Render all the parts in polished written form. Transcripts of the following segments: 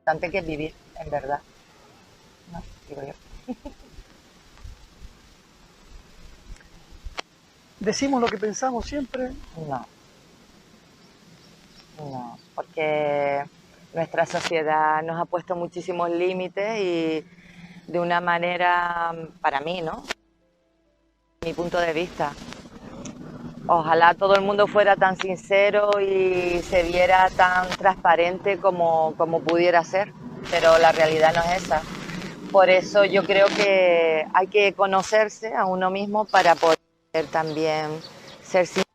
importante que es vivir, en verdad, ¿no? Digo yo. Decimos lo que pensamos siempre. No, no, porque nuestra sociedad nos ha puesto muchísimos límites y de una manera, para mí, ¿no? Mi punto de vista. Ojalá todo el mundo fuera tan sincero y se viera tan transparente como pudiera ser, pero la realidad no es esa. Por eso yo creo que hay que conocerse a uno mismo para poder también ser sincero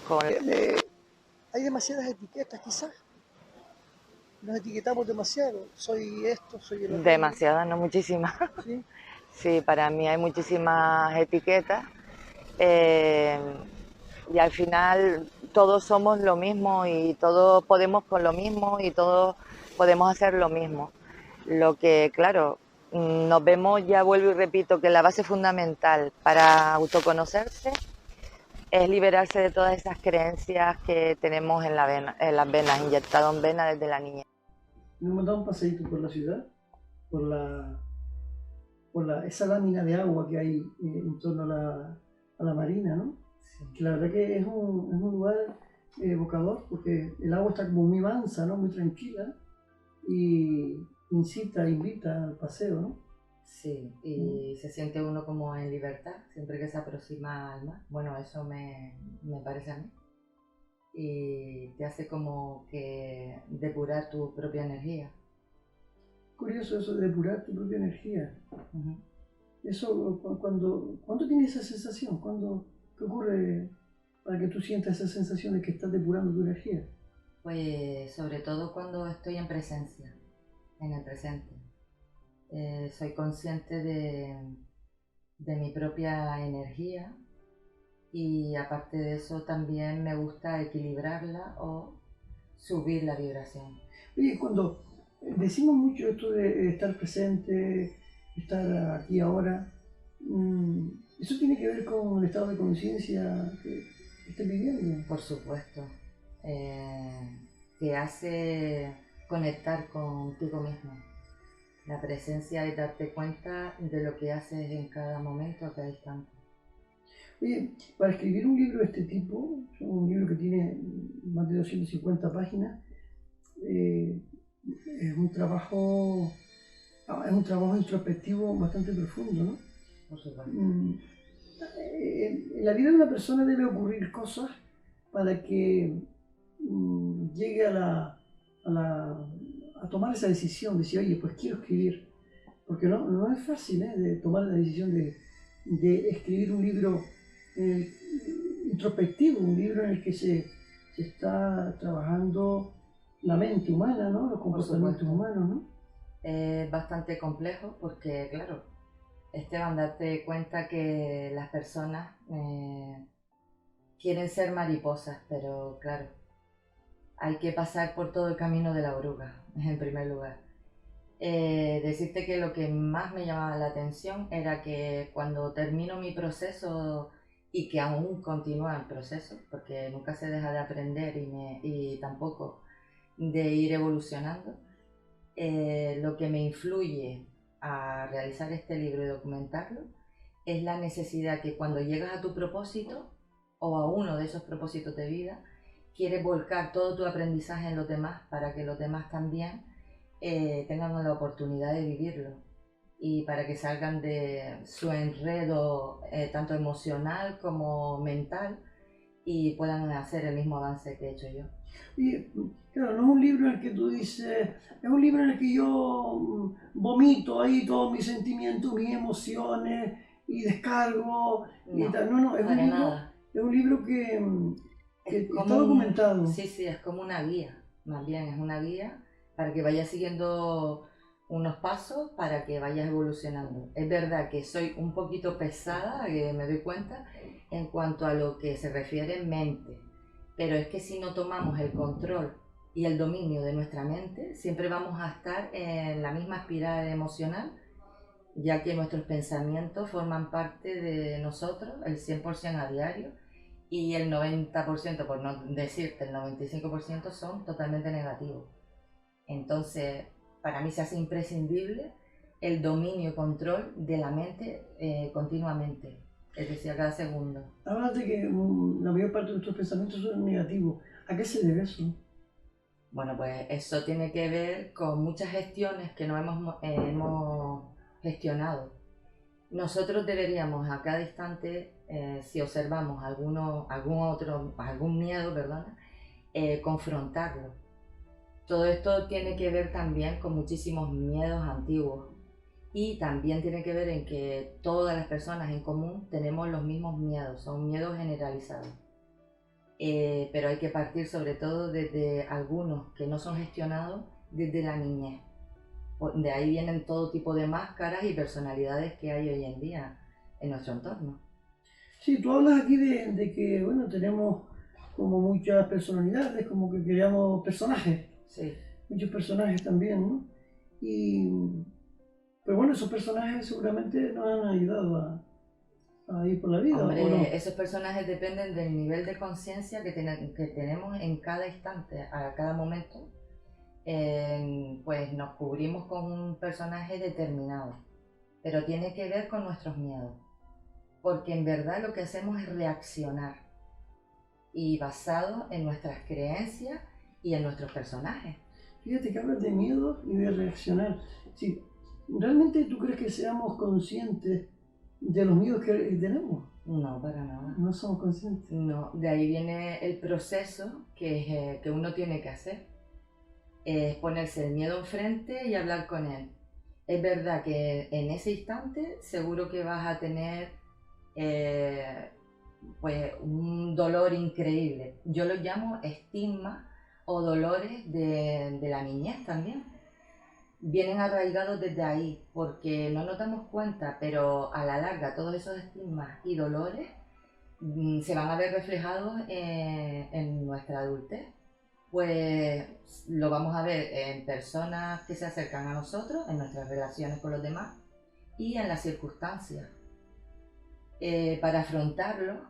con Hay demasiadas etiquetas, quizás. Nos etiquetamos demasiado. Soy esto, soy el aquello. demasiadas, no muchísimas. ¿Sí? Sí, para mí hay muchísimas etiquetas eh, y al final todos somos lo mismo y todos podemos con lo mismo y todos podemos hacer lo mismo. Lo que, claro, nos vemos, ya vuelvo y repito, que la base fundamental para autoconocerse es liberarse de todas esas creencias que tenemos en, la vena, en las venas, inyectado en venas desde la niñez. Nos hemos dado un paseíto por la ciudad, por esa lámina de agua que hay en torno a la marina, ¿no? Sí. Que la verdad que es un lugar evocador porque el agua está como muy mansa, ¿no? Muy tranquila y invita al paseo, ¿no? Sí, y se siente uno como en libertad siempre que se aproxima al mar. Bueno, eso me parece a mí. Y te hace como que depurar tu propia energía. Curioso eso de depurar tu propia energía. Ujú. Eso, ¿cuándo tienes esa sensación? ¿Qué ocurre para que tú sientas esa sensación de que estás depurando tu energía? Pues sobre todo cuando estoy en presencia, en el presente. Soy consciente de mi propia energía y aparte de eso también me gusta equilibrarla o subir la vibración. Oye, cuando decimos mucho esto de estar presente, estar aquí ahora, mm, ¿eso tiene que ver con el estado de conciencia que estés viviendo? Por supuesto, te hace conectar contigo mismo. La presencia es darte cuenta de lo que haces en cada momento, a cada instante. Oye, para escribir un libro de este tipo, un libro que tiene más de 250 páginas, eh, es un trabajo es un trabajo introspectivo bastante profundo, ¿no? Por supuesto. Mm, en la vida de una persona debe ocurrir cosas para que llegue a tomar esa decisión, de decir, oye, pues quiero escribir. Porque no es fácil, ¿eh? De tomar la decisión de escribir un libro eh, introspectivo, un libro en el que se está trabajando la mente humana, ¿no? Los Por comportamientos supuesto. humanos, ¿no? Es bastante complejo porque, claro, Esteban, darte cuenta que las personas quieren ser mariposas, pero claro, hay que pasar por todo el camino de la oruga, en primer lugar. Decirte que lo que más me llamaba la atención era que cuando termino mi proceso y que aún continúa el proceso, porque nunca se deja de aprender y tampoco de ir evolucionando, lo que me influye a realizar este libro y documentarlo es la necesidad que cuando llegas a tu propósito o a uno de esos propósitos de vida, quieres volcar todo tu aprendizaje en los demás para que los demás también tengan la oportunidad de vivirlo y para que salgan de su enredo tanto emocional como mental y puedan hacer el mismo avance que he hecho yo. Y claro, no es un libro en el que tú dices, es un libro en el que yo vomito ahí todos mis sentimientos, mis emociones y descargo y No, tal. No, para nada. es un libro Es que está como documentado. sí, sí, es como una guía, más bien es una guía para que vayas siguiendo unos pasos para que vayas evolucionando. Es verdad que soy un poquito pesada, me doy cuenta, en cuanto a lo que se refiere en mente, pero es que si no tomamos el control y el dominio de nuestra mente, siempre vamos a estar en la misma espiral emocional, ya que nuestros pensamientos forman parte de nosotros el 100% a diario y el 90%, por no decirte el 95%, son totalmente negativos. Entonces, para mí se hace imprescindible el dominio y control de la mente continuamente, es decir, a cada segundo. Hablas de que la mayor parte de nuestros pensamientos son negativos. ¿A qué se debe eso? Bueno, pues eso tiene que ver con muchas gestiones que no hemos gestionado. Nosotros deberíamos a cada instante, si observamos algún miedo, perdona, confrontarlo. Todo esto tiene que ver también con muchísimos miedos antiguos y también tiene que ver en que todas las personas en común tenemos los mismos miedos, son miedos generalizados. Pero hay que partir sobre todo desde algunos que no son gestionados desde la niñez. De ahí vienen todo tipo de máscaras y personalidades que hay hoy en día en nuestro entorno. Sí, tú hablas aquí de que, bueno, tenemos como muchas personalidades, como que creamos personajes. Sí. Muchos personajes también, ¿no? Pero bueno, esos personajes seguramente nos han ayudado a ir por la vida, Hombre, ¿o no? esos personajes dependen del nivel de conciencia que tenemos en cada instante, a cada momento. Pues nos cubrimos con un personaje determinado, pero tiene que ver con nuestros miedos, porque en verdad lo que hacemos es reaccionar y basado en nuestras creencias y en nuestros personajes. Fíjate que hablas de miedo y de reaccionar. Sí, ¿realmente tú crees que seamos conscientes de los miedos que tenemos? No, para nada. No somos conscientes. No, de ahí viene el proceso que uno tiene que hacer. Es ponerse el miedo enfrente y hablar con él. Es verdad que en ese instante seguro que vas a tener pues un dolor increíble. Yo lo llamo estigma o dolores de la niñez también. Vienen arraigados desde ahí porque no nos damos cuenta, pero a la larga todos esos estigmas y dolores se van a ver reflejados en nuestra adultez. Pues lo vamos a ver en personas que se acercan a nosotros, en nuestras relaciones con los demás y en las circunstancias. Para afrontarlo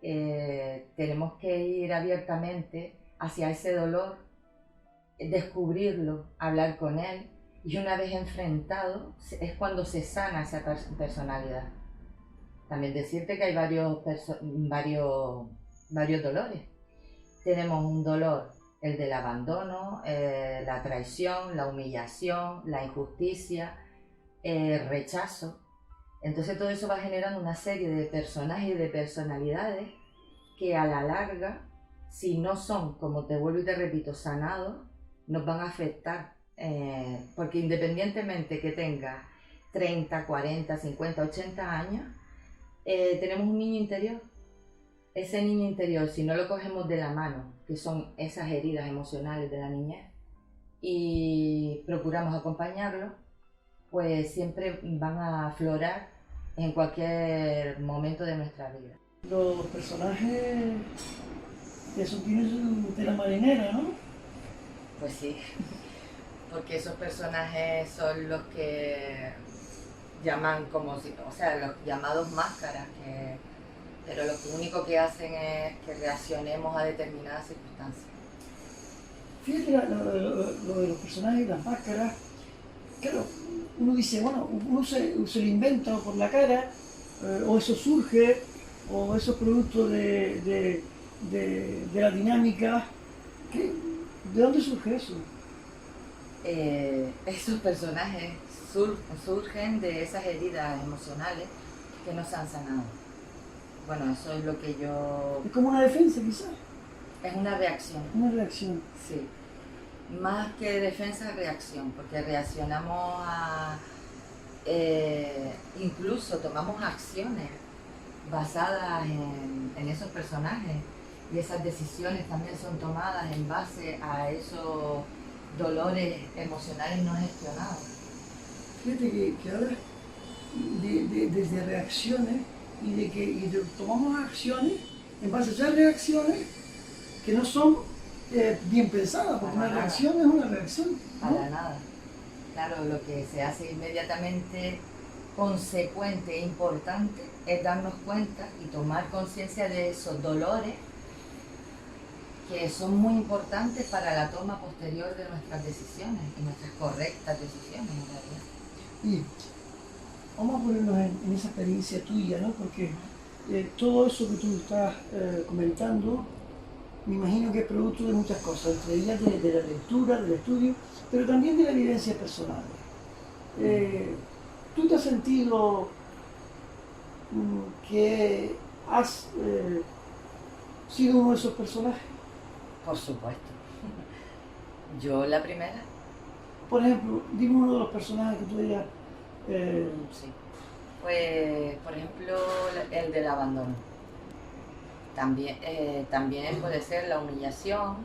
tenemos que ir abiertamente hacia ese dolor, descubrirlo, hablar con él y una vez enfrentado es cuando se sana esa personalidad. También decirte que hay varios dolores. Tenemos un dolor, el del abandono, la traición, la humillación, la injusticia, el rechazo. Entonces todo eso va generando una serie de personajes y de personalidades que a la larga, si no son, como te vuelvo y te repito, sanados, nos van a afectar. Porque independientemente que tenga 30, 40, 50, 80 años, tenemos un niño interior. Ese niño interior, si no lo cogemos de la mano, que son esas heridas emocionales de la niñez, y procuramos acompañarlo, pues siempre van a aflorar en cualquier momento de nuestra vida. Los personajes de esos tienen de la marinera, ¿no? Pues sí, porque esos personajes son los que llaman los llamados máscaras, pero lo único que hacen es que reaccionemos a determinadas circunstancias. Fíjate lo de los personajes y las máscaras. Claro, uno dice, bueno, uno se lo inventa por la cara, o eso surge, o eso es producto de la dinámica. ¿De dónde surge eso? Esos personajes surgen de esas heridas emocionales que no se han sanado. Bueno, eso es lo que yo... Es como una defensa, quizás. Es una reacción. Una reacción. Sí. Más que defensa, reacción, porque reaccionamos incluso tomamos acciones basadas en esos personajes y esas decisiones también son tomadas en base a esos dolores emocionales no gestionados. Fíjate que ahora desde reacciones y tomamos acciones en base a esas reacciones que no son bien pensadas, porque una reacción es una reacción, ¿no? Para nada. Claro, lo que se hace inmediatamente consecuente e importante es darnos cuenta y tomar conciencia de esos dolores que son muy importantes para la toma posterior de nuestras decisiones y nuestras correctas decisiones en realidad. Y vamos a ponernos en esa experiencia tuya, ¿no? Porque todo eso que tú estás comentando, me imagino que es producto de muchas cosas, entre ellas de la lectura, del estudio, pero también de la vivencia personal. ¿Tú te has sentido que has sido uno de esos personajes? Por supuesto. Yo la primera. Por ejemplo, dime uno de los personajes que tú hayas... Sí. Pues, por ejemplo, el del abandono. También puede ser la humillación,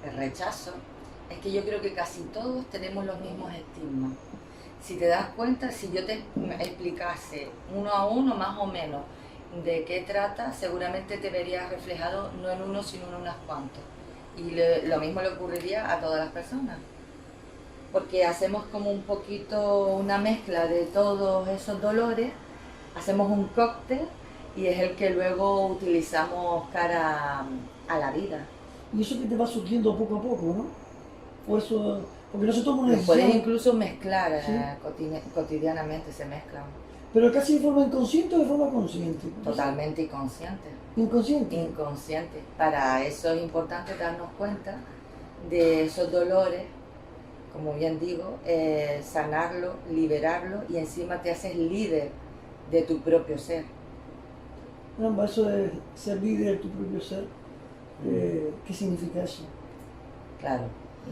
el rechazo. Es que yo creo que casi todos tenemos los mismos estigmas. Si te das cuenta, si yo te explicase uno a uno más o menos de qué trata, seguramente te verías reflejado no en uno, sino en unos cuantos. Y lo mismo le ocurriría a todas las personas. Porque hacemos como un poquito una mezcla de todos esos dolores, hacemos un cóctel y es el que luego utilizamos cara a la vida. Y eso que te va surgiendo poco a poco, ¿no? O eso, porque no se toma una Los decisión. puedes incluso mezclar, ¿Sí? cotidianamente se mezclan. Pero casi de forma inconsciente o de forma consciente. Totalmente inconsciente. Inconsciente. Inconsciente. Para eso es importante darnos cuenta de esos dolores, como bien digo, sanarlo, liberarlo y encima te haces líder de tu propio ser. Caramba, eso de ser líder de tu propio ser, ¿qué significa eso? Claro,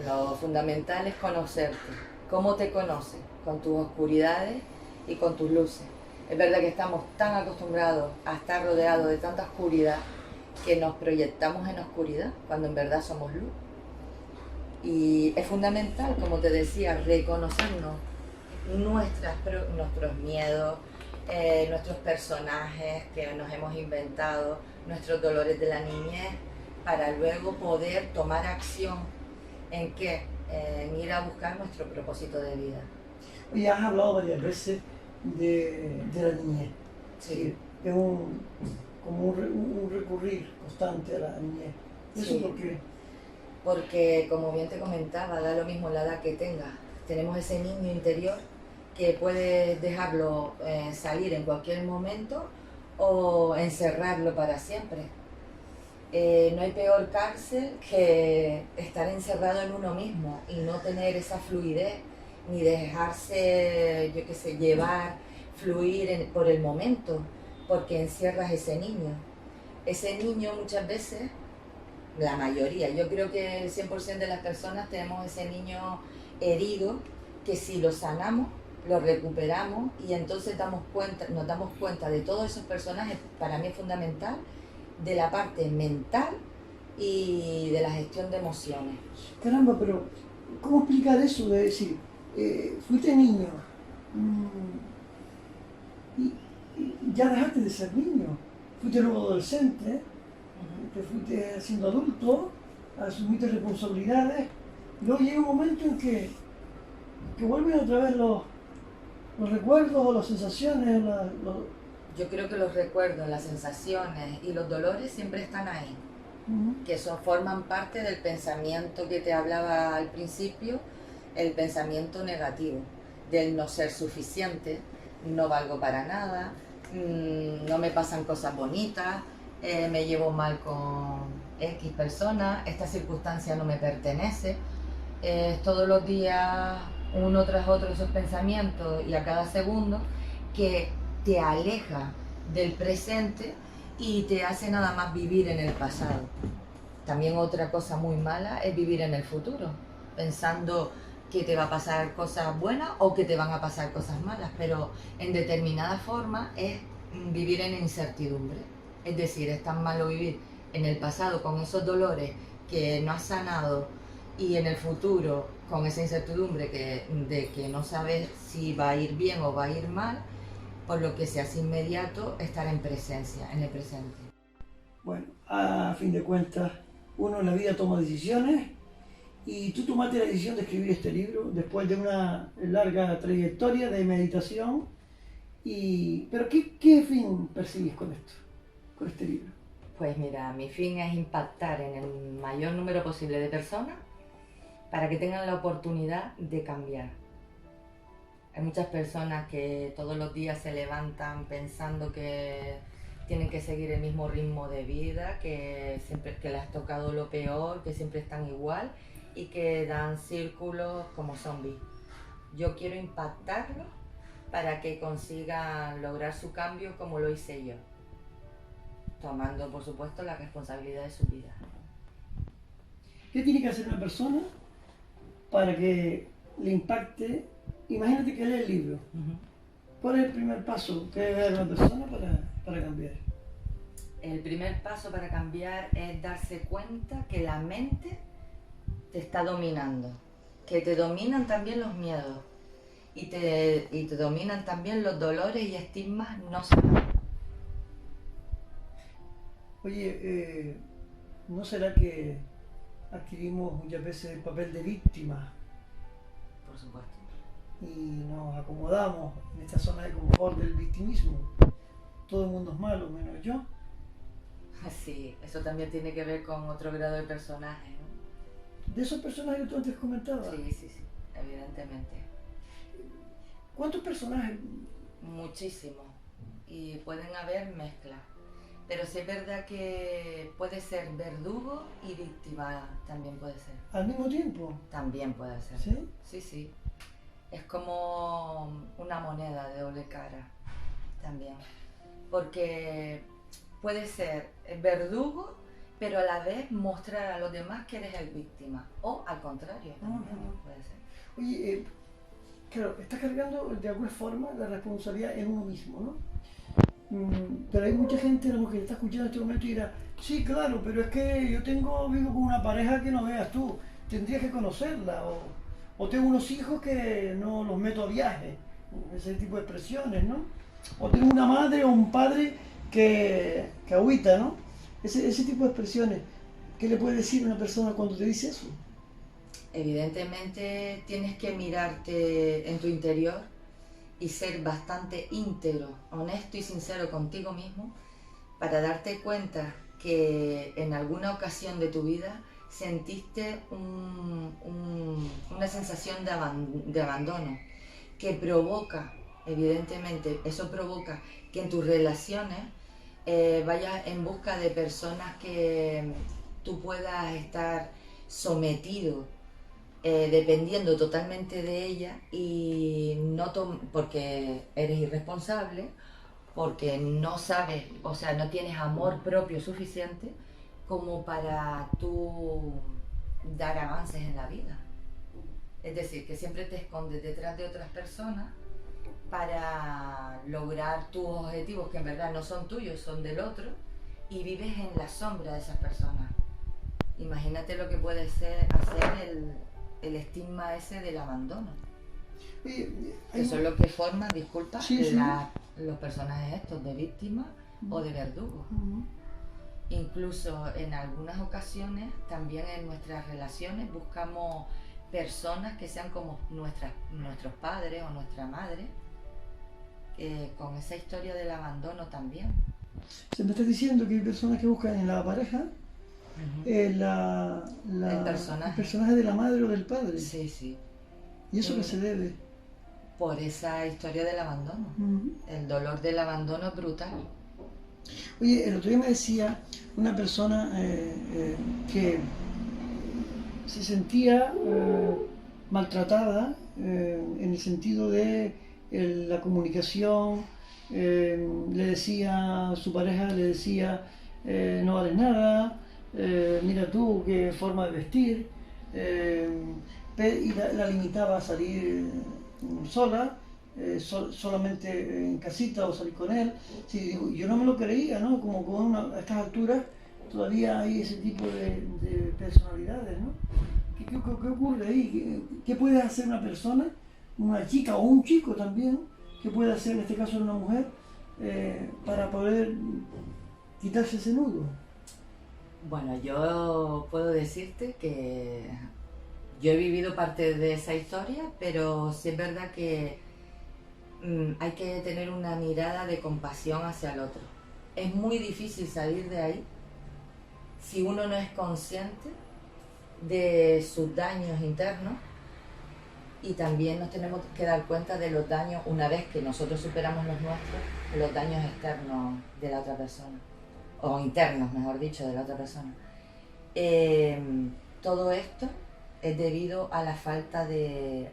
lo fundamental es conocerte. ¿Cómo te conoces? Con tus oscuridades y con tus luces. Es verdad que estamos tan acostumbrados a estar rodeados de tanta oscuridad que nos proyectamos en oscuridad cuando en verdad somos luz. Y es fundamental, como te decía, reconocernos nuestros miedos, nuestros personajes que nos hemos inventado, nuestros dolores de la niñez, para luego poder tomar acción en qué, en ir a buscar nuestro propósito de vida. Oye, has hablado varias veces de la niñez. Sí. Es como un recurrir constante a la niñez. ¿Eso Sí. por qué? Porque, como bien te comentaba, da lo mismo la edad que tengas. Tenemos ese niño interior que puedes dejarlo salir en cualquier momento o encerrarlo para siempre. No hay peor cárcel que estar encerrado en uno mismo y no tener esa fluidez, ni dejarse, yo qué sé, llevar, fluir por el momento, porque encierras ese niño. Ese niño muchas veces, la mayoría, yo creo que el 100% de las personas tenemos ese niño herido que si lo sanamos, lo recuperamos y entonces nos damos cuenta de todos esos personajes. Para mí es fundamental de la parte mental y de la gestión de emociones. Caramba, pero ¿cómo explicar eso de decir, fuiste niño y ya dejaste de ser niño, fuiste luego adolescente, te fuiste siendo adulto, asumiste responsabilidades, y luego llega un momento en que vuelven otra vez los recuerdos o las sensaciones, Yo creo que los recuerdos, las sensaciones y los dolores siempre están ahí, que forman parte del pensamiento que te hablaba al principio, el pensamiento negativo, del no ser suficiente, no valgo para nada, no me pasan cosas bonitas, me llevo mal con X personas, esta circunstancia no me pertenece. Todos los días uno tras otro esos pensamientos y a cada segundo que te aleja del presente y te hace nada más vivir en el pasado. También otra cosa muy mala es vivir en el futuro, pensando que te va a pasar cosas buenas o que te van a pasar cosas malas, pero en determinada forma es vivir en incertidumbre. Es decir, es tan malo vivir en el pasado con esos dolores que no has sanado y en el futuro con esa incertidumbre de que no sabes si va a ir bien o va a ir mal, por lo que se hace inmediato estar en presencia, en el presente. Bueno, a fin de cuentas, uno en la vida toma decisiones y tú tomaste la decisión de escribir este libro después de una larga trayectoria de meditación. Pero ¿qué fin persigues con esto, con este libro? Pues mira, mi fin es impactar en el mayor número posible de personas para que tengan la oportunidad de cambiar. Hay muchas personas que todos los días se levantan pensando que tienen que seguir el mismo ritmo de vida, que siempre que les ha tocado lo peor, que siempre están igual y que dan círculos como zombies. Yo quiero impactarlos para que consigan lograr su cambio como lo hice yo, tomando por supuesto la responsabilidad de su vida. ¿Qué tiene que hacer una persona para que le impacte? Imagínate que lee el libro. ¿Cuál es el primer paso que debe dar una persona para cambiar? El primer paso para cambiar es darse cuenta que la mente te está dominando, que te dominan también los miedos y te dominan también los dolores y estigmas no sanados. Oye, ¿no será que adquirimos muchas veces el papel de víctima Por supuesto. y nos acomodamos en esta zona de confort del victimismo? Todo el mundo es malo, menos yo. Sí, eso también tiene que ver con otro grado de personaje, ¿no? De esos personajes que tú antes comentabas, Sí, evidentemente. ¿cuántos personajes? Muchísimo. Y pueden haber mezclas. Pero sí es verdad que puede ser verdugo y víctima, también puede ser. ¿Al mismo tiempo? También puede ser. ¿Sí? Sí. Es como una moneda de doble cara, también. Porque puede ser verdugo, pero a la vez mostrar a los demás que eres el víctima. O al contrario, también puede ser. Oye, claro, estás cargando de alguna forma la responsabilidad en uno mismo, ¿no? Pero hay mucha gente que está escuchando en este momento y dirá, sí, claro, pero es que yo vivo con una pareja que no veas tú, tendrías que conocerla, o tengo unos hijos que no los meto a viaje, ese tipo de expresiones, ¿no? O tengo una madre o un padre que agüita, ¿no? Ese tipo de expresiones. ¿Qué le puede decir a una persona cuando te dice eso? Evidentemente tienes que mirarte en tu interior y ser bastante íntegro, honesto y sincero contigo mismo para darte cuenta que en alguna ocasión de tu vida sentiste una sensación de abandono que provoca, evidentemente, eso provoca que en tus relaciones vayas en busca de personas que tú puedas estar sometido, dependiendo totalmente de ella y no porque eres irresponsable, porque no sabes, o sea, no tienes amor propio suficiente como para tú dar avances en la vida. Es decir, que siempre te escondes detrás de otras personas para lograr tus objetivos que en verdad no son tuyos, son del otro, y vives en la sombra de esas personas. Imagínate lo que puede hacer el estigma ese del abandono. Eso es lo que forma, disculpa, los personajes estos de víctima o de verdugo. Incluso en algunas ocasiones, también en nuestras relaciones, buscamos personas que sean como nuestros padres o nuestra madre, con esa historia del abandono también. Se me está diciendo que hay personas que buscan en la pareja el personaje de la madre o del padre. Sí. ¿Y eso qué se debe? Por esa historia del abandono. El dolor del abandono es brutal. Oye, el otro día me decía una persona que se sentía maltratada en el sentido de la comunicación, su pareja le decía, no vales nada, mira tú qué forma de vestir, y la limitaba a salir sola, solamente en casita o salir con él. Sí, digo, yo no me lo creía, ¿no? Como a estas alturas todavía hay ese tipo de personalidades, ¿no? ¿Qué ocurre ahí? ¿Qué puede hacer una persona, una chica o un chico también, que puede hacer en este caso una mujer, para poder quitarse ese nudo? Bueno, yo puedo decirte que yo he vivido parte de esa historia, pero sí es verdad que hay que tener una mirada de compasión hacia el otro. Es muy difícil salir de ahí si uno no es consciente de sus daños internos, y también nos tenemos que dar cuenta de los daños, una vez que nosotros superamos los nuestros, los daños externos de la otra persona, o internos, mejor dicho, de la otra persona. Todo esto es debido a la falta de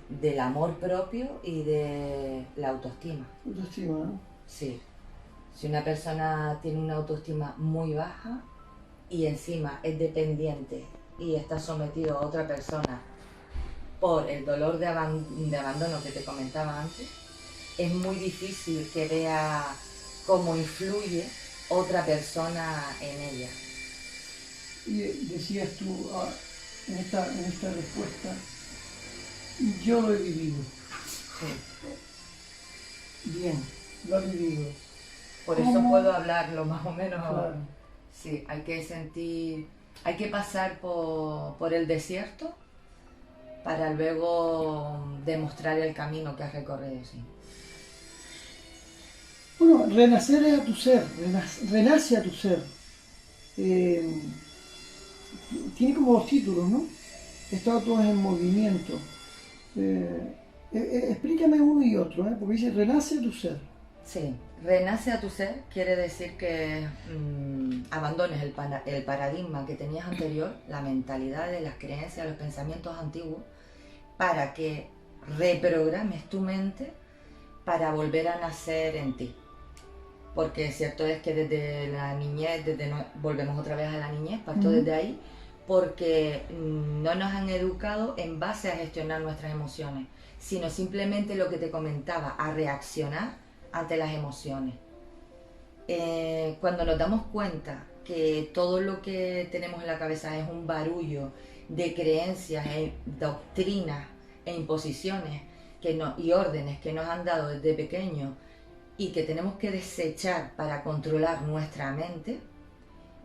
del amor propio y de la autoestima. Autoestima, ¿no? Sí. Si una persona tiene una autoestima muy baja y encima es dependiente y está sometido a otra persona por el dolor de abandono que te comentaba antes, es muy difícil que vea cómo influye otra persona en ella. Y decías tú en esta respuesta, yo lo he vivido. Sí. Bien, lo he vivido. Por eso puedo hablarlo más o menos. Claro. Sí, hay que sentir, hay que pasar por el desierto para luego demostrar el camino que has recorrido, sí. Bueno, renacer es a tu ser, renace a tu ser. Tiene como dos títulos, ¿no? Estatuas en movimiento. Explícame uno y otro, porque dice renace a tu ser. Sí, renace a tu ser quiere decir que abandones el paradigma que tenías anterior, la mentalidad de las creencias, los pensamientos antiguos, para que reprogrames tu mente para volver a nacer en ti. Porque cierto es que desde la niñez, volvemos otra vez a la niñez, parto desde ahí, porque no nos han educado en base a gestionar nuestras emociones, sino simplemente lo que te comentaba, a reaccionar ante las emociones. Cuando nos damos cuenta que todo lo que tenemos en la cabeza es un barullo de creencias, doctrinas e imposiciones y órdenes que nos han dado desde pequeños y que tenemos que desechar para controlar nuestra mente,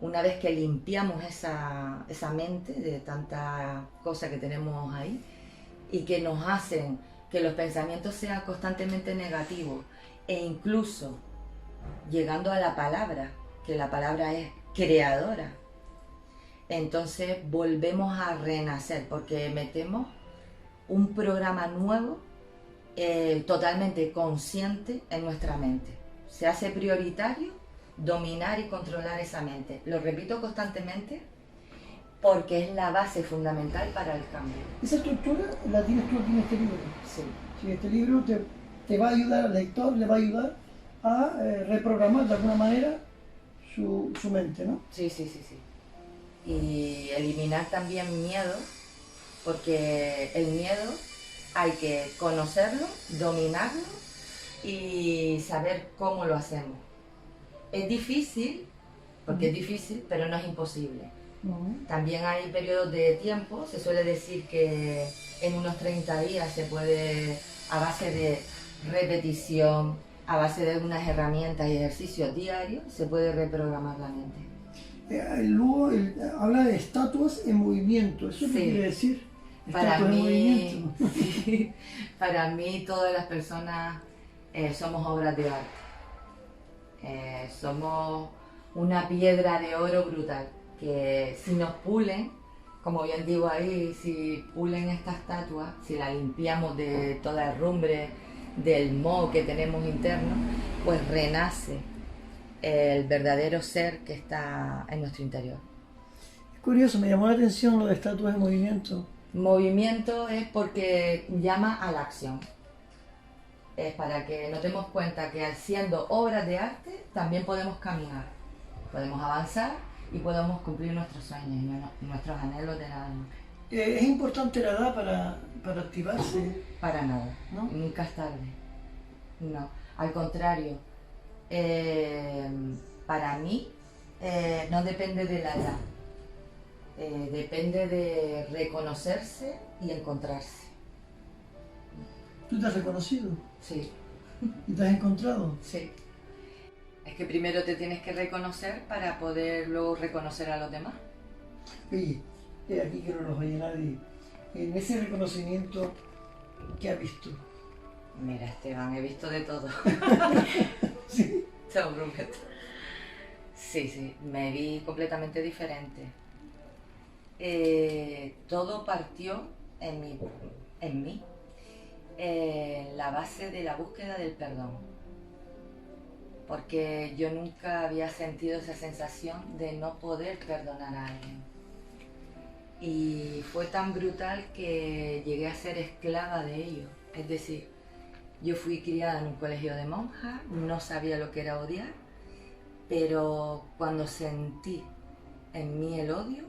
una vez que limpiamos esa mente de tanta cosa que tenemos ahí y que nos hacen que los pensamientos sean constantemente negativos e incluso llegando a la palabra, que la palabra es creadora, entonces volvemos a renacer porque metemos un programa nuevo totalmente consciente en nuestra mente. Se hace prioritario dominar y controlar esa mente. Lo repito constantemente porque es la base fundamental para el cambio. Esa estructura la tienes tú aquí en este libro. Sí. Sí, este libro te va a ayudar, al lector le va a ayudar a reprogramar de alguna manera su mente, ¿no? Sí. Y eliminar también miedo, porque el miedo hay que conocerlo, dominarlo y saber cómo lo hacemos. Es difícil, porque es difícil, pero no es imposible. También hay periodos de tiempo, se suele decir que en unos 30 días se puede, a base de repetición, a base de unas herramientas y ejercicios diarios, se puede reprogramar la mente. Luego habla de estatuas en movimiento, ¿eso qué quiere decir? Para mí todas las personas somos obras de arte. Somos una piedra de oro brutal, que si nos pulen, como bien digo ahí, si pulen esta estatua, si la limpiamos de toda la herrumbre, del moho que tenemos interno, pues renace el verdadero ser que está en nuestro interior. Es curioso, me llamó la atención lo de estatuas en movimiento. Movimiento es porque llama a la acción. Es para que nos demos cuenta que siendo obras de arte también podemos caminar, podemos avanzar y podemos cumplir nuestros sueños y nuestros anhelos del alma. ¿Es importante la edad para activarse? Para nada, ¿no? Nunca es tarde. No, al contrario, para mí no depende de la edad, depende de reconocerse y encontrarse. ¿Tú te has reconocido? Sí. ¿Y te has encontrado? Sí. Es que primero te tienes que reconocer para poder luego reconocer a los demás. Oye, aquí que no nos oye nadie. En ese reconocimiento, ¿qué has visto? Mira, Esteban, he visto de todo. Sí. Te lo prometo. Sí, sí, me vi completamente diferente. Todo partió en mí, la base de la búsqueda del perdón, porque yo nunca había sentido esa sensación de no poder perdonar a alguien. Y fue tan brutal que llegué a ser esclava de ello. Es decir, yo fui criada en un colegio de monjas, no sabía lo que era odiar, pero cuando sentí en mí el odio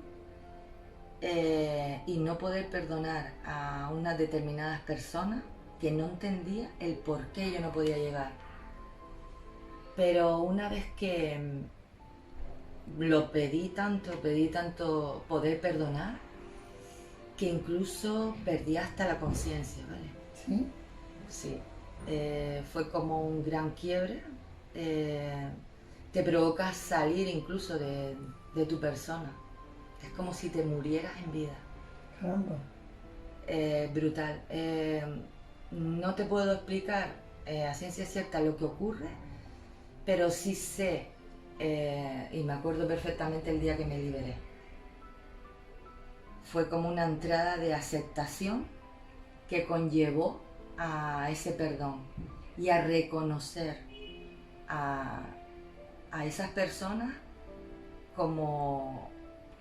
y no poder perdonar a unas determinadas personas que no entendía el por qué yo no podía llegar. Pero una vez que lo pedí tanto poder perdonar, que incluso perdí hasta la conciencia, ¿vale? ¿Sí? Sí. Fue como un gran quiebre. Te provoca salir incluso de tu persona. Es como si te murieras en vida. Caramba. Brutal. No te puedo explicar a ciencia cierta lo que ocurre, pero sí sé, y me acuerdo perfectamente el día que me liberé. Fue como una entrada de aceptación que conllevó a ese perdón y a reconocer a esas personas como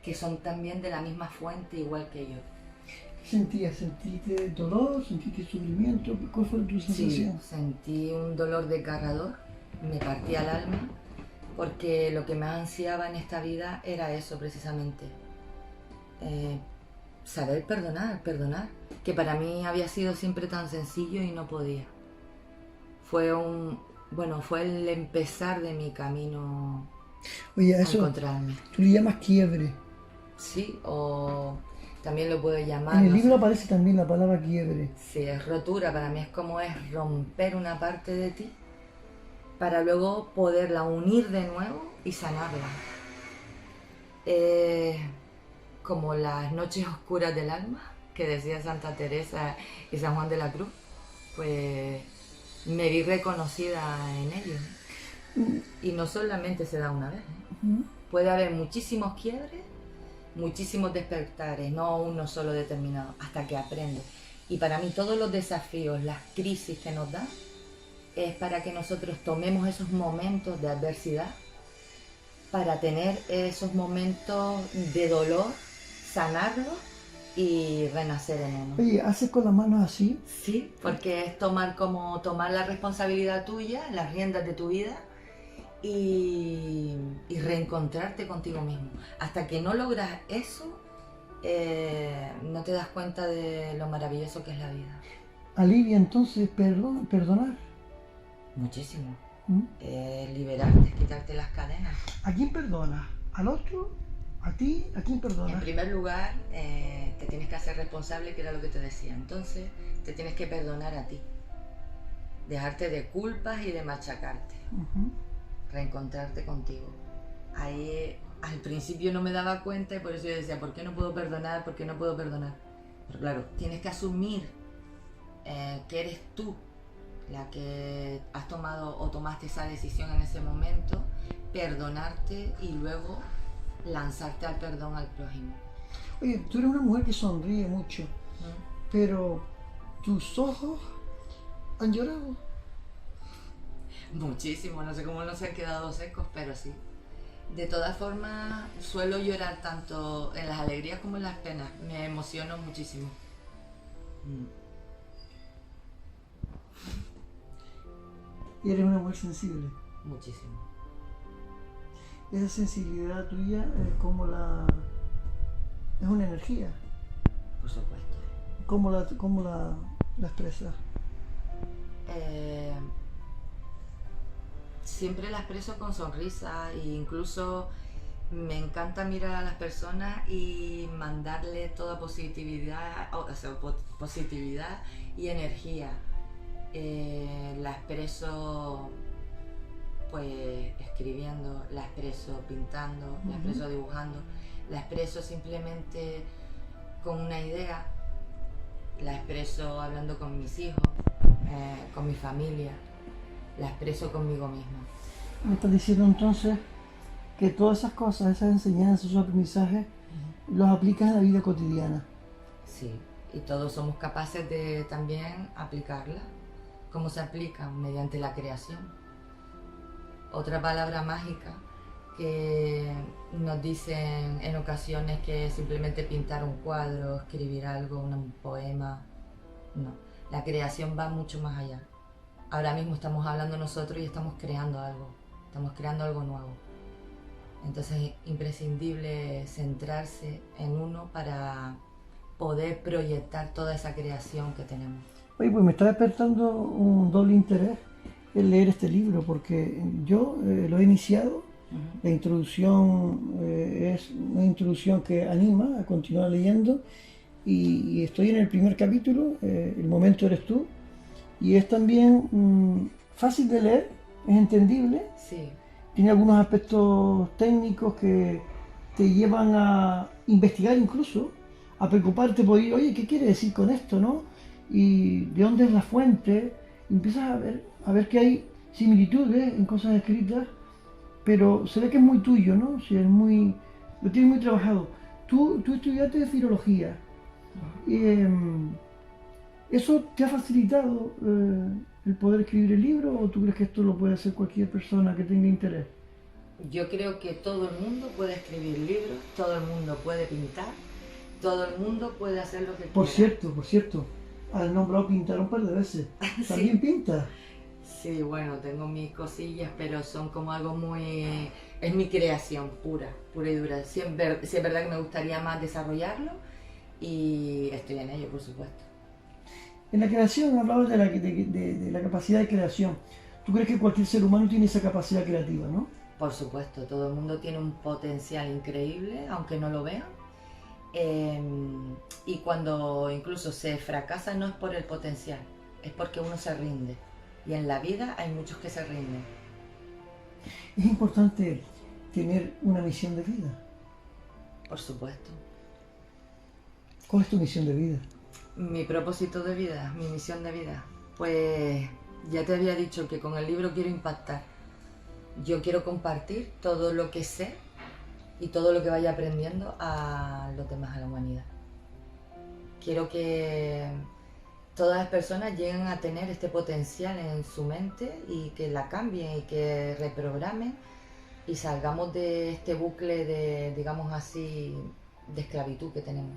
que son también de la misma fuente igual que yo. ¿Qué sentías? ¿Sentiste dolor? ¿Sentiste sufrimiento? ¿Cuál fue tu sensación? Sí, sentí un dolor desgarrador, me partía el alma, porque lo que más ansiaba en esta vida era eso precisamente. Saber perdonar, que para mí había sido siempre tan sencillo y no podía. Fue el empezar de mi camino. Oye, a a eso encontrarme. tú le llamas quiebre. Sí, o también lo puedo llamar. En el no libro sé. aparece también la palabra quiebre. Sí, es rotura, para mí es como es romper una parte de ti para luego poderla unir de nuevo y sanarla. Como las noches oscuras del alma, que decía Santa Teresa y San Juan de la Cruz, pues me vi reconocida en ellos. Y no solamente se da una vez, ¿eh? Puede haber muchísimos quiebres, muchísimos despertares, no uno solo determinado, hasta que aprendes. Y para mí todos los desafíos, las crisis que nos dan, es para que nosotros tomemos esos momentos de adversidad, para tener esos momentos de dolor, sanarlos y renacer en uno. Oye, ¿haces con las manos así? Sí, porque es tomar la responsabilidad tuya, las riendas de tu vida y reencontrarte contigo mismo. Hasta que no logras eso, no te das cuenta de lo maravilloso que es la vida. Alivia entonces perdonar. Muchísimo. ¿Mm? Liberarte, quitarte las cadenas. ¿A quién perdonas? ¿Al otro? ¿A ti? ¿A quién En perdonas? primer lugar, te tienes que hacer responsable, que era lo que te decía. Entonces, te tienes que perdonar a ti. Dejarte de culpas y de machacarte. Reencontrarte contigo. Ahí al principio no me daba cuenta y por eso yo decía, ¿por qué no puedo perdonar? ¿Por qué no puedo perdonar? Pero claro, tienes que asumir que eres tú la que has tomado o tomaste esa decisión en ese momento, perdonarte y luego lanzarte al perdón al prójimo. Oye, tú eres una mujer que sonríe mucho, pero tus ojos han llorado. Muchísimo, no sé cómo no se han quedado secos, pero sí. De todas formas, suelo llorar tanto en las alegrías como en las penas. Me emociono muchísimo. Y eres una mujer sensible. Muchísimo. Esa sensibilidad tuya es una energía. Por supuesto. ¿Cómo la expresas? Siempre la expreso con sonrisa e incluso me encanta mirar a las personas y mandarle toda positividad, positividad y energía. La expreso pues escribiendo, la expreso pintando, la expreso dibujando, la expreso simplemente con una idea, la expreso hablando con mis hijos, con mi familia, la expreso conmigo misma. Me estás diciendo entonces que todas esas cosas, esas enseñanzas, esos aprendizajes, los aplicas en la vida cotidiana. Sí, y todos somos capaces de también aplicarla. ¿Cómo se aplican? Mediante la creación. Otra palabra mágica que nos dicen en ocasiones que simplemente pintar un cuadro, escribir algo, un poema. No, la creación va mucho más allá. Ahora mismo estamos hablando nosotros y estamos creando algo nuevo. Entonces es imprescindible centrarse en uno para poder proyectar toda esa creación que tenemos. Oye, pues me está despertando un doble interés el leer este libro, porque yo lo he iniciado. La introducción es una introducción que anima a continuar leyendo y estoy en el primer capítulo, El momento eres tú, y es también fácil de leer, es entendible, Sí. tiene algunos aspectos técnicos que te llevan a investigar incluso, a preocuparte por, oye, ¿qué quiere decir con esto, no? Y de dónde es la fuente, y empiezas a ver que hay similitudes en cosas escritas, pero se ve que es muy tuyo, ¿no? O sea, lo tienes muy trabajado. Tú estudiaste de filología. ¿Eso te ha facilitado el poder escribir el libro o tú crees que esto lo puede hacer cualquier persona que tenga interés? Yo creo que todo el mundo puede escribir libros, todo el mundo puede pintar, todo el mundo puede hacer lo que quiera. Por cierto, has nombrado pintar un par de veces. ¿También pintas? Sí, bueno, tengo mis cosillas, pero son como algo muy... Es mi creación pura y dura. Sí, es verdad que me gustaría más desarrollarlo y estoy en ello, por supuesto. En la creación hablabas de la capacidad de creación. ¿Tú crees que cualquier ser humano tiene esa capacidad creativa, no? Por supuesto, todo el mundo tiene un potencial increíble, aunque no lo vean. Y cuando incluso se fracasa no es por el potencial, es porque uno se rinde. Y en la vida hay muchos que se rinden. Es importante tener una misión de vida. Por supuesto. ¿Cuál es tu misión de vida? Mi propósito de vida, mi misión de vida. Pues ya te había dicho que con el libro quiero impactar. Yo quiero compartir todo lo que sé y todo lo que vaya aprendiendo a los demás, a la humanidad. Quiero que todas las personas lleguen a tener este potencial en su mente y que la cambien y que reprogramen y salgamos de este bucle de, digamos así, de esclavitud que tenemos.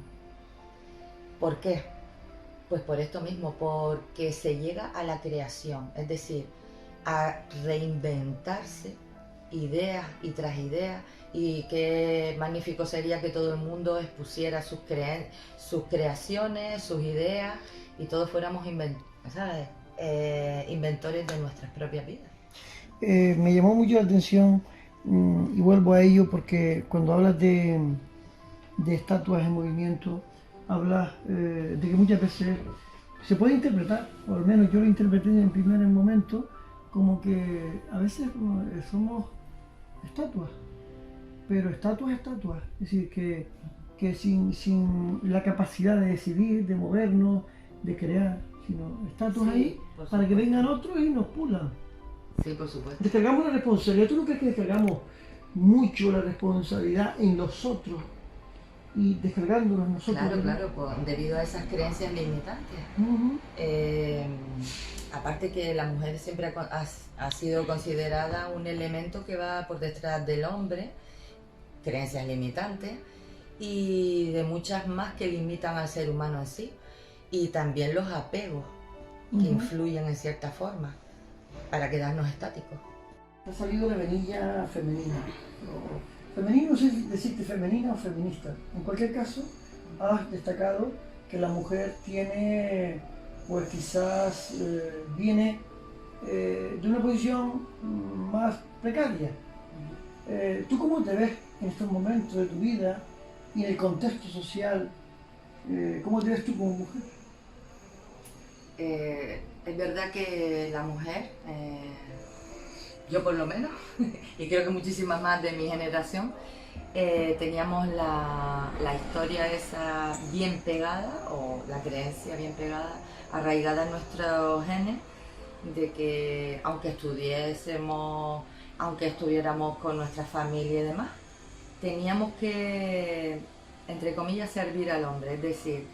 ¿Por qué? Pues por esto mismo, porque se llega a la creación, es decir, a reinventarse ideas y tras ideas, y qué magnífico sería que todo el mundo expusiera sus creaciones, sus ideas, y todos fuéramos inventores de nuestras propias vidas. Me llamó mucho la atención y vuelvo a ello porque cuando hablas de estatuas en movimiento, hablas de que muchas veces se puede interpretar, o al menos yo lo interpreté en el primer momento, como que a veces somos estatuas, pero estatuas, es decir, que sin la capacidad de decidir, de movernos, de crear, sino estatuas Sí, ahí para que vengan otros y nos pulan. Sí, por supuesto. Descargamos la responsabilidad. ¿Tú no crees que descargamos mucho la responsabilidad en los otros y descargándonos nosotros? Claro, pues, debido a esas creencias limitantes. Aparte que la mujer siempre ha sido considerada un elemento que va por detrás del hombre, creencias limitantes, y de muchas más que limitan al ser humano en sí, y también los apegos que influyen en cierta forma para quedarnos estáticos. Ha salido la venilla femenina. Femenino, no sé si decirte femenina o feminista. En cualquier caso, has destacado que la mujer tiene, pues quizás viene de una posición más precaria. ¿Tú cómo te ves en estos momentos de tu vida y en el contexto social? ¿Cómo te ves tú como mujer? Es verdad que la mujer, yo por lo menos, y creo que muchísimas más de mi generación, teníamos la historia esa bien pegada, o la creencia bien pegada, arraigada en nuestros genes, de que aunque estudiésemos, aunque estuviéramos con nuestra familia y demás, teníamos que, entre comillas, servir al hombre, es decir,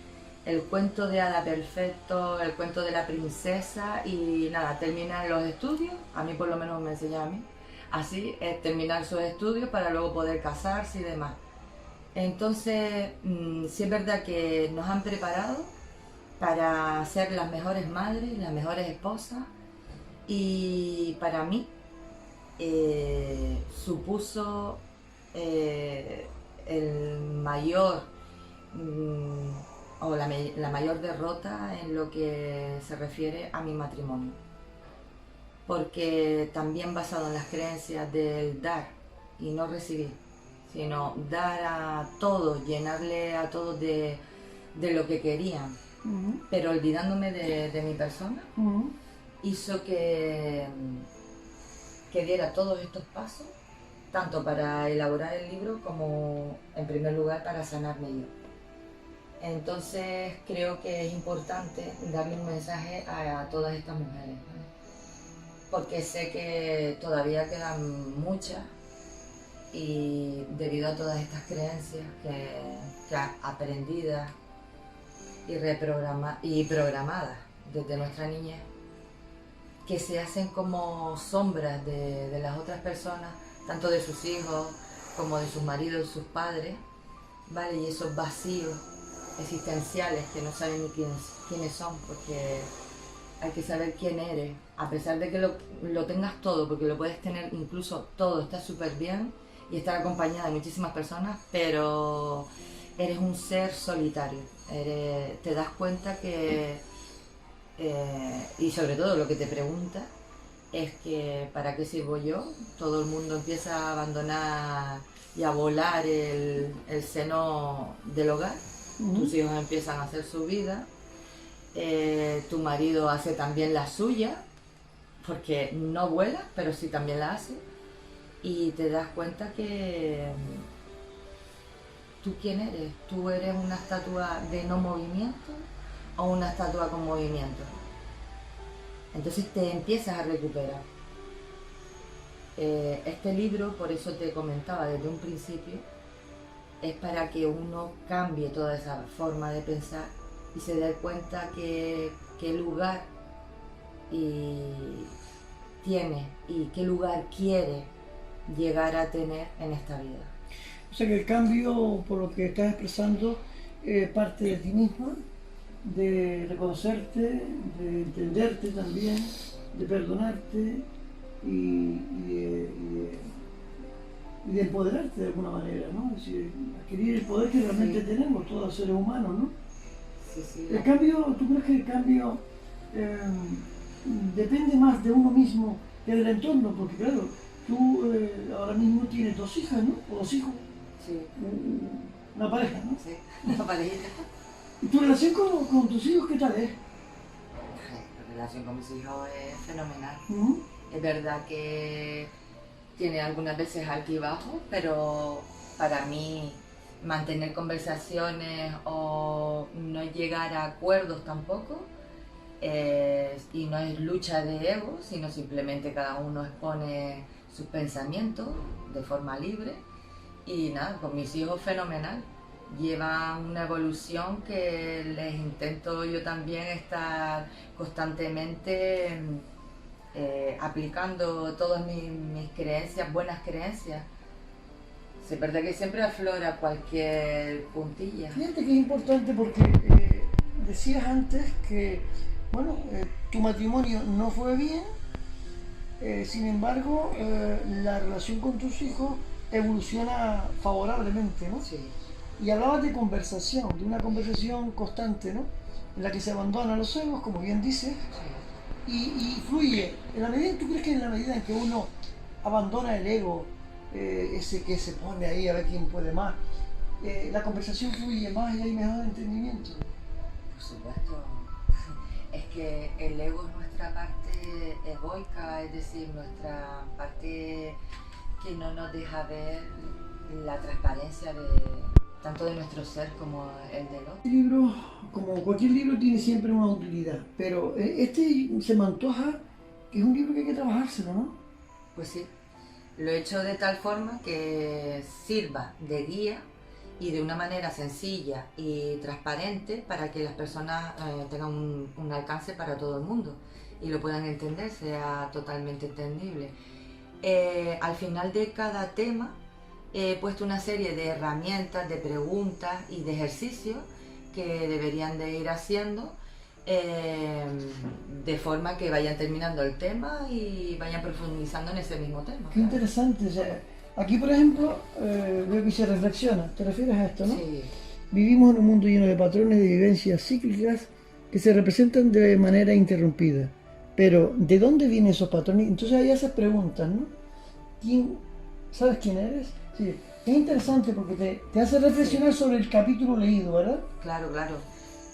el cuento de hada perfecto, el cuento de la princesa y nada, terminar los estudios, a mí por lo menos me enseñaba a mí, así es terminar sus estudios para luego poder casarse y demás. Entonces, sí es verdad que nos han preparado para ser las mejores madres, las mejores esposas y para mí supuso el mayor o la mayor derrota en lo que se refiere a mi matrimonio, porque también basado en las creencias del dar y no recibir, sino dar a todos, llenarle a todos de lo que querían, pero olvidándome de mi persona, hizo que diera todos estos pasos, tanto para elaborar el libro como, en primer lugar, para sanarme yo. Entonces creo que es importante darle un mensaje a todas estas mujeres, ¿vale? Porque sé que todavía quedan muchas y debido a todas estas creencias que aprendidas y programadas desde nuestra niñez, que se hacen como sombras de las otras personas, tanto de sus hijos como de sus maridos y sus padres, ¿vale? Y esos vacíos existenciales que no saben ni quiénes son, porque hay que saber quién eres, a pesar de que lo tengas todo, porque lo puedes tener incluso todo, está súper bien y estar acompañada de muchísimas personas, pero eres un ser solitario, te das cuenta que, y sobre todo lo que te preguntas, es que ¿para qué sirvo yo? Todo el mundo empieza a abandonar y a volar el seno del hogar. Tus hijos empiezan a hacer su vida, tu marido hace también la suya, porque no vuela, pero sí también la hace, y te das cuenta que ¿tú quién eres? ¿Tú eres una estatua de no movimiento o una estatua con movimiento? Entonces te empiezas a recuperar. Este libro, por eso te comentaba desde un principio, es para que uno cambie toda esa forma de pensar y se dé cuenta que qué lugar tiene y qué lugar quiere llegar a tener en esta vida. O sea que el cambio, por lo que estás expresando, parte de ti misma, de reconocerte, de entenderte también, de perdonarte y de empoderarte de alguna manera, ¿no? Es decir, adquirir el poder que realmente tenemos todos los seres humanos, ¿no? Sí. El cambio, ¿tú crees que el cambio depende más de uno mismo que del entorno? Porque claro, tú ahora mismo tienes 2 hijas, ¿no? O 2 hijos. Sí. Una pareja, ¿no? Sí, una parejita. ¿Y tu relación con tus hijos qué tal es? La relación con mis hijos es fenomenal. Es verdad que tiene algunas veces altibajos, pero para mí mantener conversaciones o no llegar a acuerdos tampoco, y no es lucha de ego, sino simplemente cada uno expone sus pensamientos de forma libre. Y nada, con mis hijos fenomenal. Llevan una evolución que les intento yo también estar constantemente aplicando todas mis creencias, buenas creencias. Es verdad que siempre aflora cualquier puntilla. Fíjate que es importante porque decías antes que, bueno, tu matrimonio no fue bien, sin embargo, la relación con tus hijos evoluciona favorablemente, ¿no? Sí. Y hablabas de conversación, de una conversación constante, ¿no? En la que se abandonan los egos, como bien dices, y fluye. ¿Tú crees que en la medida en que uno abandona el ego, ese que se pone ahí a ver quién puede más, la conversación fluye más y hay mejor entendimiento? Por supuesto. Es que el ego es nuestra parte egoica, es decir, nuestra parte que no nos deja ver la transparencia tanto de nuestro ser como el del otro. Este libro, como cualquier libro, tiene siempre una utilidad, pero este se me antoja que es un libro que hay que trabajárselo, ¿no? Pues sí, Lo he hecho de tal forma que sirva de guía y de una manera sencilla y transparente para que las personas tengan un alcance para todo el mundo y lo puedan entender, sea totalmente entendible. Al final de cada tema he puesto una serie de herramientas, de preguntas y de ejercicios que deberían de ir haciendo eh, de forma que vayan terminando el tema y vayan profundizando en ese mismo tema. Qué interesante. O sea, aquí, por ejemplo, veo que se reflexiona. ¿Te refieres a esto, no? Sí. Vivimos en un mundo lleno de patrones de vivencias cíclicas que se representan de manera interrumpida. Pero, ¿de dónde vienen esos patrones? Entonces ahí haces preguntas, ¿no? ¿Quién, ¿Sabes quién eres? Sí. Es interesante porque te hace reflexionar sobre el capítulo leído, ¿verdad? Claro, claro.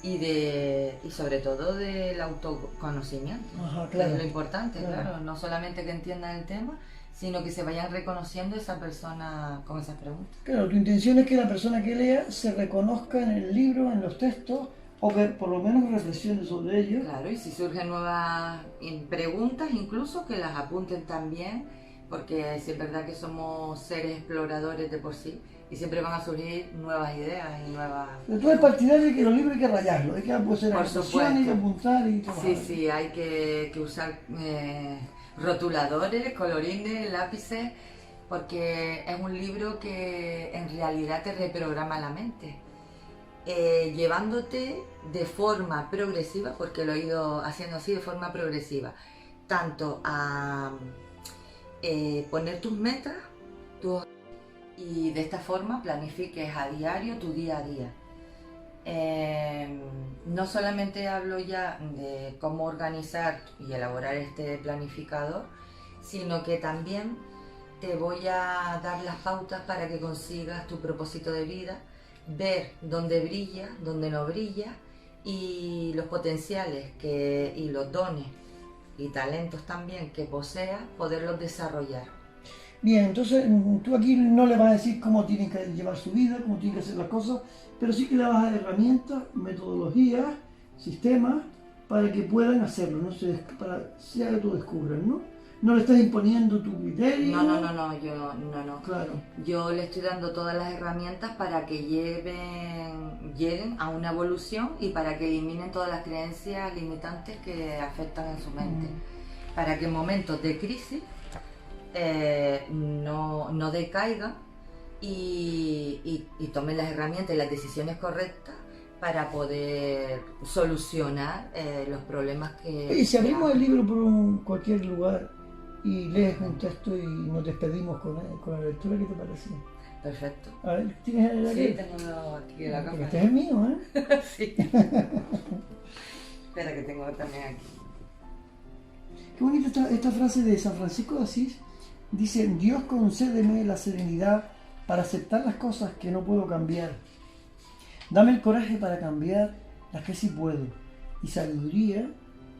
Y sobre todo del autoconocimiento. Ajá, Que claro. es lo importante, Claro. claro. No solamente que entiendan el tema, sino que se vayan reconociendo esa persona con esas preguntas. Claro, tu intención es que la persona que lea se reconozca en el libro, en los textos, o que por lo menos reflexione sobre ellos. Claro, y si surgen nuevas preguntas, incluso que las apunten también, porque sí es verdad que somos seres exploradores de por sí y siempre van a surgir nuevas ideas y nuevas... Pero tú eres partidario de que los libros hay que rayarlos, hay que hacer Por anotaciones, hay que supuesto. apuntar y trabajar. Sí, sí, hay que usar rotuladores, colorines, lápices, porque es un libro que en realidad te reprograma la mente. Llevándote de forma progresiva, porque lo he ido haciendo así de forma progresiva, tanto a poner tus metas y de esta forma planifiques a diario tu día a día. No solamente hablo ya de cómo organizar y elaborar este planificador, sino que también te voy a dar las pautas para que consigas tu propósito de vida, ver dónde brilla, dónde no brilla y los potenciales y los dones y talentos también que poseas, poderlos desarrollar. Bien, entonces tú aquí no le vas a decir cómo tienen que llevar su vida, cómo tienen que hacer las cosas, pero sí que le vas a dar herramientas, metodologías, sistemas para que puedan hacerlo, ¿no? Para que se autodescubran, ¿no? No le estás imponiendo tu criterio. No, no. Claro. Yo le estoy dando todas las herramientas para que lleguen a una evolución y para que eliminen todas las creencias limitantes que afectan en su mente. Para que en momentos de crisis no decaigan y tomen las herramientas y las decisiones correctas para poder solucionar los problemas que... Y si abrimos el libro por cualquier lugar y lees un texto y nos despedimos con la lectura, ¿qué te parece? Perfecto. A ver, ¿tienes el Sí, tengo aquí la Porque capa. este es el mío, ¿eh? Sí. Espera que tengo también aquí. Qué bonita esta frase de San Francisco de Asís. Dice, Dios concédeme la serenidad para aceptar las cosas que no puedo cambiar. Dame el coraje para cambiar las que sí puedo. Y sabiduría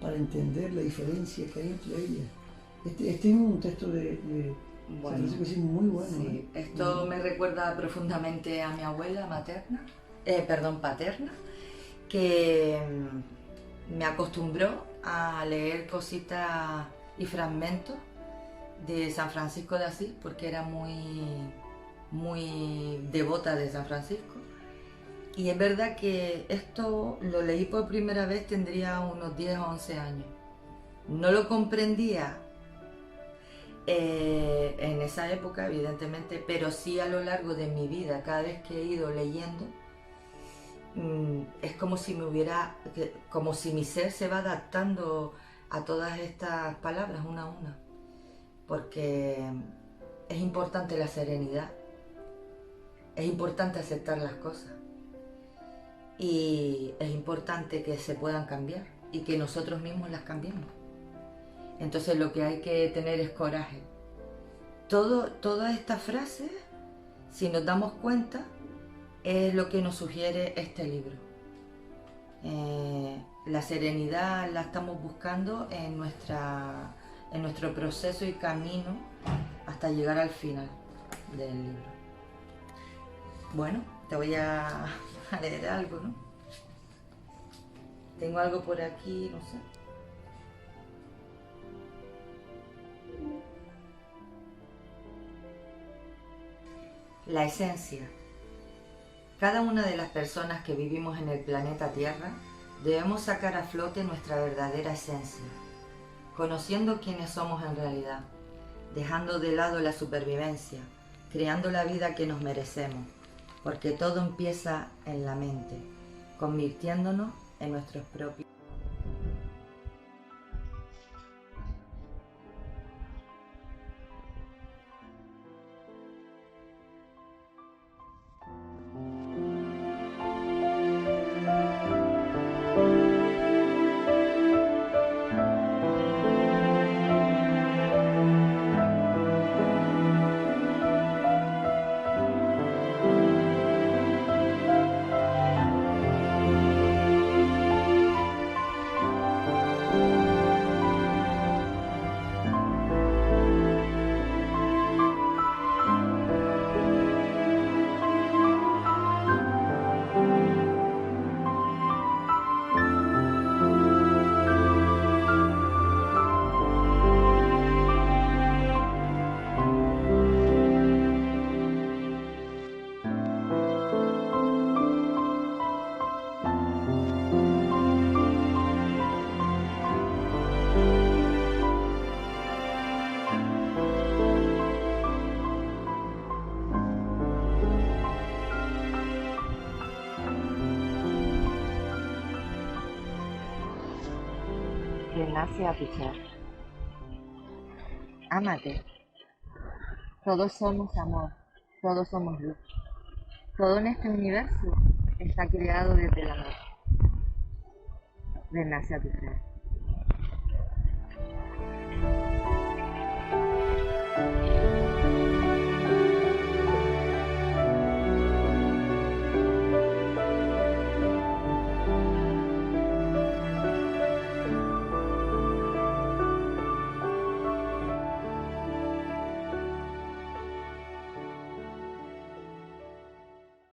para entender la diferencia que hay entre ellas. Este es un texto de San Francisco de Asís muy bueno. Sí. Esto me recuerda profundamente a mi abuela paterna, que me acostumbró a leer cositas y fragmentos de San Francisco de Asís porque era muy devota de San Francisco. Y es verdad que esto lo leí por primera vez, tendría unos 10 o 11 años. No lo comprendía en esa época, evidentemente, pero sí a lo largo de mi vida, cada vez que he ido leyendo, es como si como si mi ser se va adaptando a todas estas palabras una a una, porque es importante la serenidad, es importante aceptar las cosas y es importante que se puedan cambiar y que nosotros mismos las cambiemos. Entonces lo que hay que tener es coraje. Todas estas frases, si nos damos cuenta, es lo que nos sugiere este libro. La serenidad la estamos buscando en nuestro proceso y camino hasta llegar al final del libro. Bueno, te voy a leer algo, ¿no? Tengo algo por aquí, no sé. La esencia. Cada una de las personas que vivimos en el planeta Tierra debemos sacar a flote nuestra verdadera esencia, conociendo quiénes somos en realidad, dejando de lado la supervivencia, creando la vida que nos merecemos, porque todo empieza en la mente, convirtiéndonos en nuestros propios. Que nace a tu ser. Ámate. Todos somos amor, todos somos luz. Todo en este universo está creado desde el amor. Renace a tu ser.